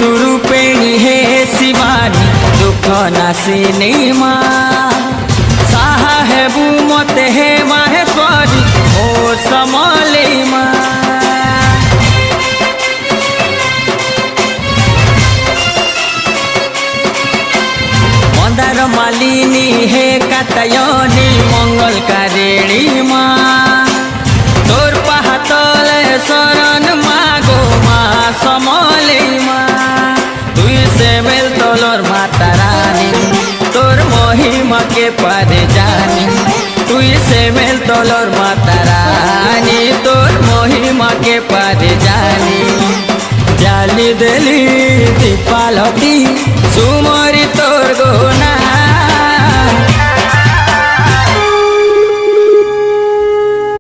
सुरूपेणी हे शिवानी दुख नाशिनी माँ साहेबू मते हे माहेश्वरी ओ समले माँ मंदार मालिनी हे कात्यायनी मंगल कारिणी माँ तोर पहातले शरण मागो माँ समले माँ तुई से मेल तोलर माता रानी तोर महिमा के पारे जानी तुई से मेल तोलर माता रानी तोर महिमा के पारे जानी जाली देली दीपालती सुम